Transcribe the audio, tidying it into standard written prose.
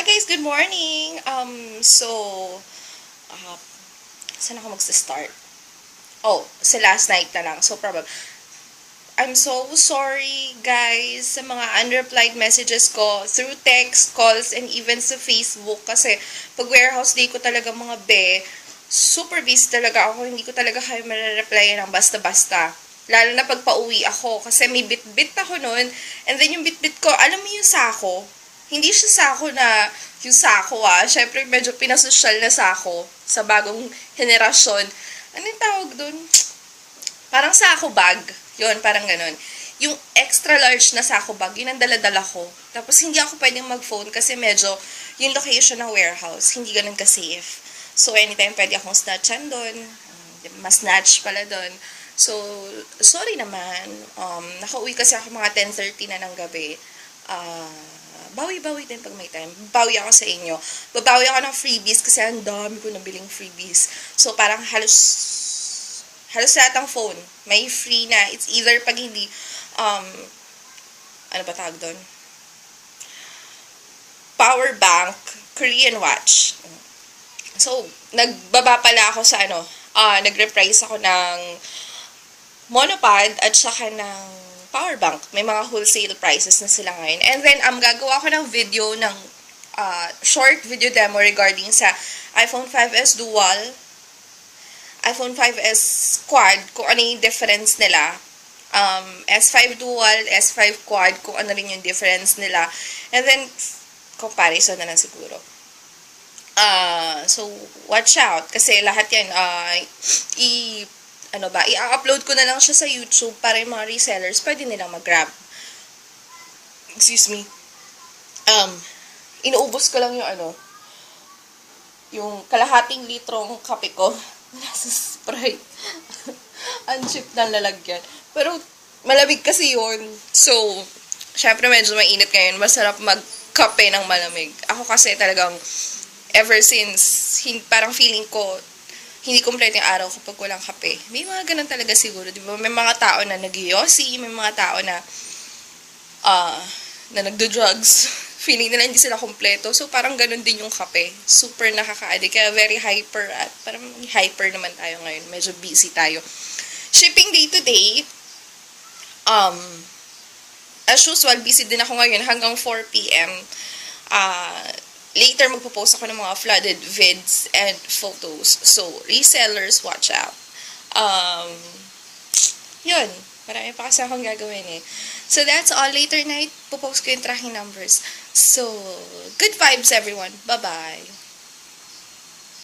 Guys, good morning. Uh, saan ako magsa-start? Sa last night na lang. I'm so sorry, guys, sa mga unreplied messages ko through text, calls, and even sa Facebook. Kasi pag warehouse day ko talaga mga super busy talaga ako. Hindi ko talaga kayo marireplyan ng basta-basta. Lalo na pag pauwi ako. Kasi may bit-bit ako noon. And then yung bit-bit ko, alam mo yung sako? Hindi siya sako na yung sako Syempre, medyo pinasosyal na sako sa bagong henerasyon. Ano yung tawag dun? Parang sako bag. Yun, parang ganun. Yung extra large na sako bag, yun ang dala-dala ko. Tapos, hindi ako pwedeng mag-phone kasi medyo yung location ng warehouse, hindi ganun ka-safe. So, anytime pwede akong snatchan dun. Mas snatch pala dun. So, sorry naman. Nakauwi kasi ako mga 10:30 na ng gabi. Bawi-bawi din pag may time. Bawi ako sa inyo. Babawi ako ng freebies kasi ang dami ko nabiling freebies. So, parang halos lahat ng phone may free na. It's either pag hindi, ano ba tawag doon? Power bank, Korean watch. So, nagbaba pala ako sa nag-reprise ako ng monopod at saka ng power bank. May mga wholesale prices na sila ngayon. And then, gagawa ko ng video ng short video demo regarding sa iPhone 5s Dual, iPhone 5s Quad, kung ano yung difference nila. S5 Dual, S5 Quad, kung ano rin yung difference nila. And then, comparison na lang siguro. So, watch out. Kasi lahat yan, i-upload ko na lang siya sa YouTube para yung mga resellers pwede nilang mag-grab. Excuse me. Inuubos ko lang yung kalahating litrong kape ko. Nasa Sprite. Ang cheap ng lalagyan. Pero, malamig kasi yun. So, syempre medyo mainit ngayon. Masarap magkape ng malamig. Ako kasi talagang, ever since, parang feeling ko, hindi kompleto yung araw kapag walang kape. May mga ganun talaga siguro, di ba? May mga tao na nag-yosi, may mga tao na nagdo-drugs. Feeling nila hindi sila kompleto. So, parang ganun din yung kape. Super nakaka-addict. Kaya very hyper at parang hyper naman tayo ngayon. Medyo busy tayo. Shipping day to day, as usual, busy din ako ngayon hanggang 4 p.m. Later, magpo-post ako ng mga flooded vids and photos. So, resellers, watch out. Yun. Marami pa kasi akong gagawin eh. So, that's all. Later night, po-post ko yung tracking numbers. So, good vibes everyone. Bye-bye.